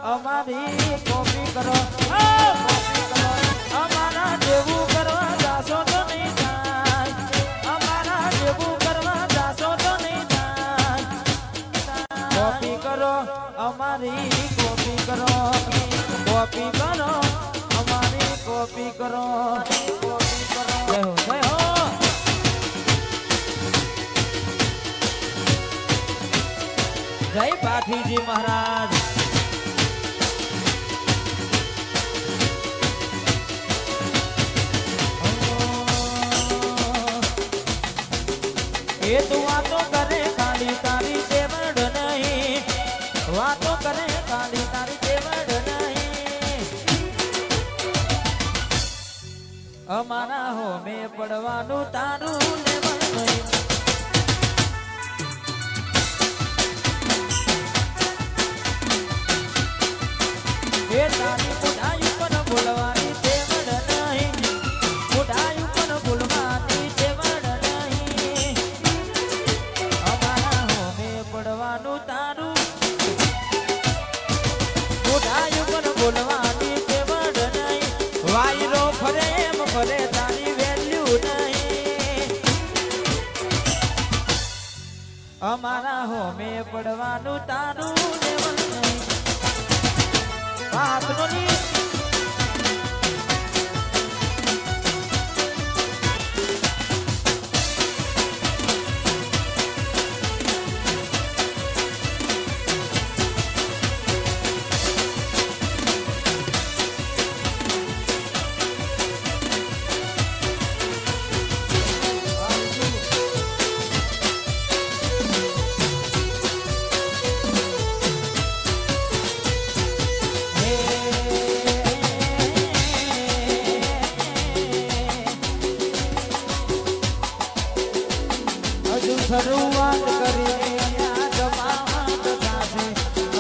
અમારી કોપી કરો કોપી કરો અમારા જેવું કરવા જાશો તો નહીં થાય અમારા જેવું કરવા જાશો તો નહીં થાય કોપી કરો અમારી કોપી કરો કોપી કરો અમારી કોપી કરો કોપી કરો જય હો જય પાઠીજી મહારાજ એ તું વાતો કરે ખાલી તારી તેવડ નહીં વાતો કરે ખાલી તારી તેવડ નહીં અમારા હોમે પડવાનું તારું લેવડ નહીં એ તારી બુઢાઈ પણ બોલવાની તેવડ નહીં બુઢાઈ પણ બોલવાની તેવડ નહીં અમારા હોમે પડવાનું તારું બુઢાઈ પણ બોલવાની તેવડ નહીં વાયરો ફરે એમ ફરે તારી વેલ્યુ નહીં અમારા હોમે પડવાનું તારું લેવલ નહીં હાથનો ની શરૂઆત કરી જમાવટ થશે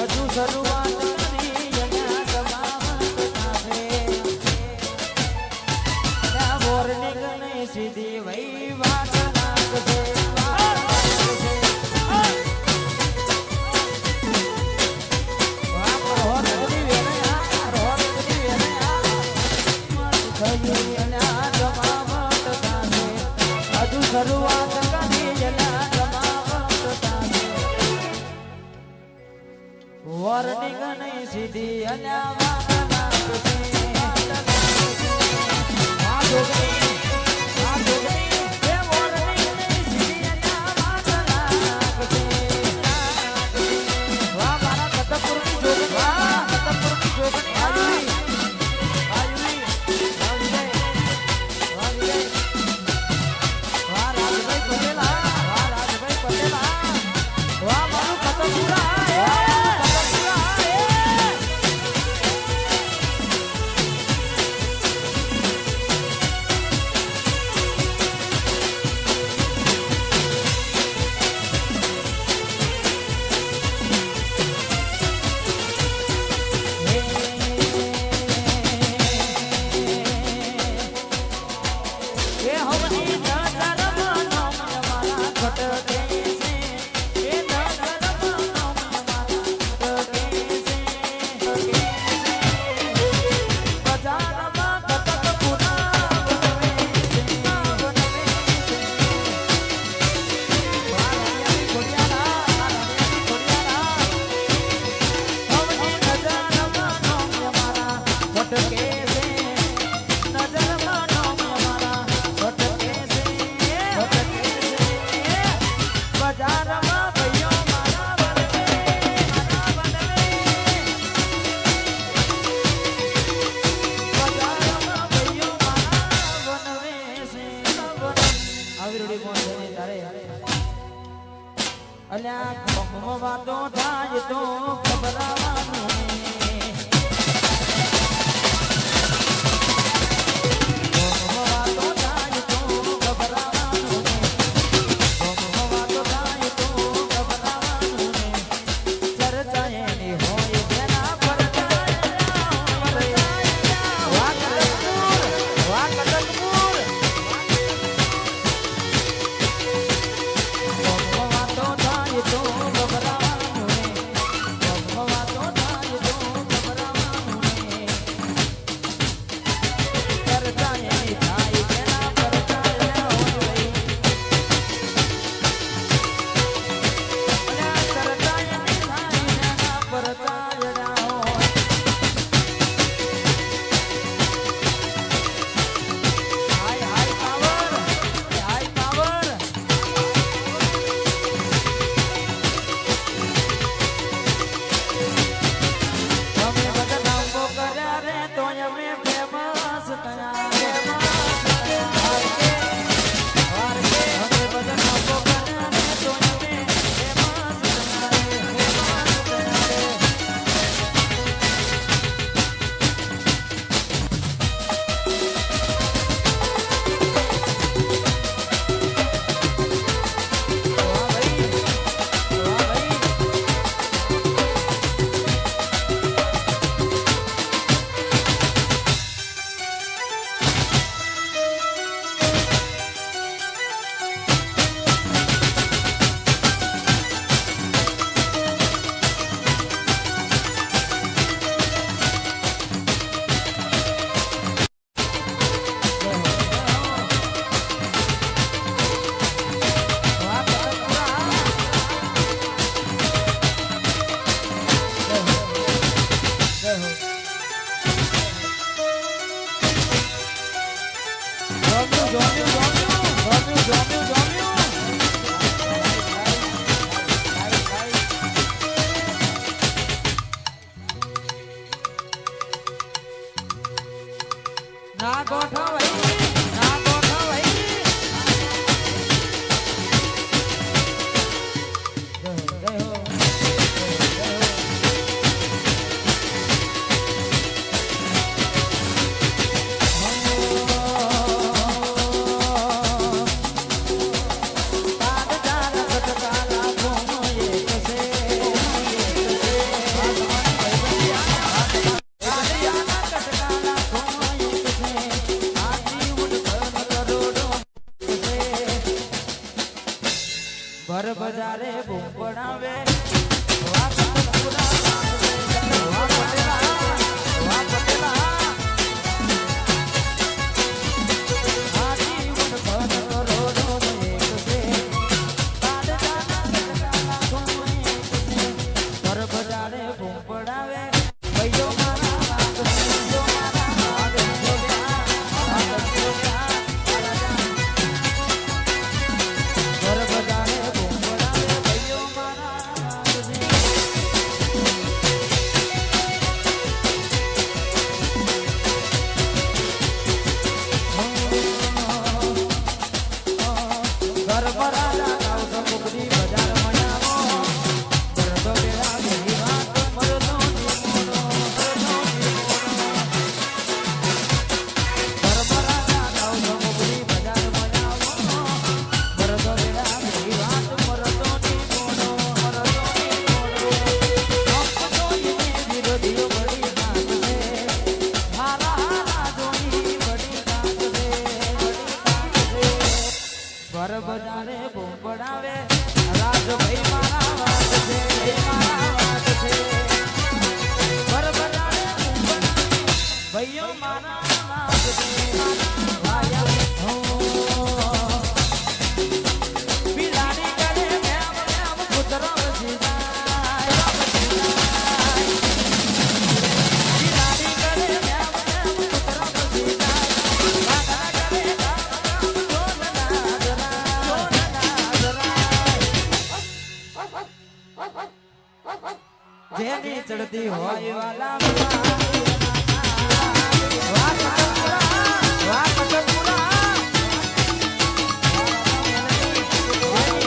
હજુ શરૂઆત કરી જમાવટ થશે વોર્નિંગ નહીં સીધી વહી વાત લાગશે શરૂઆત વોર્નિંગ નહીં સીધી અલ્યા વાત લાગશે આ જોગણી એ વોર્નિંગ નહીં સીધી અલ્યા વાત લાગશે વાહ મારા કતપુરની જોગણી વાહ કતપુરની જોગણી આવી વાહ રાજભાઈ પટેલા વાહ મારું કતપુરા અલ્યા વાતો થાય તો ખબરાવાનું વાતો ના ગોઠવાઈ ના ગોઠવાઈ ભર બજારે બૂમ પડાવે વાહ પટેલા વાહ પટેલા આજી ઉડ ભર રોડો એક છે તાડ જાના કોમય ભર બજારે બૂમ પડાવે ભઈઓ મારા વાગ ભઈઓ મારા વાગ ભર બજારે બજારે બૂમ પડાવે રાજભાઈ મારા વાત છે મારા વાત છે પર બજારે બૂમ પડાવે ભાઈઓ મારા વાત છે ભાયા હો બિલાડી કરે મેમ મેમ પુત્ર બસી જાય બિલાડી કરે મેમ મેમ પુત્ર બસી જાય વાગા કરે જેની ચડતી હોય વાલા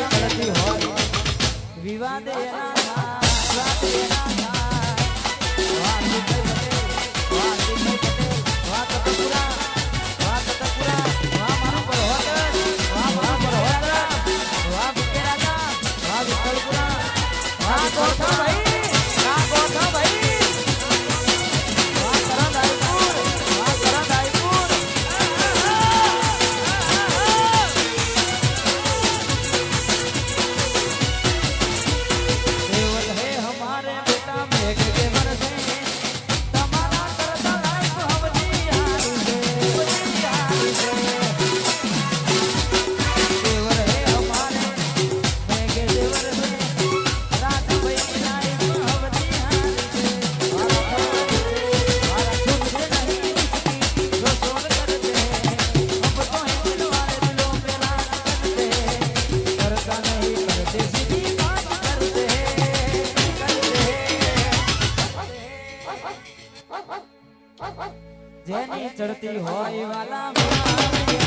ચડતી હોય વિવાદે જેની ચડતી હોય વાલા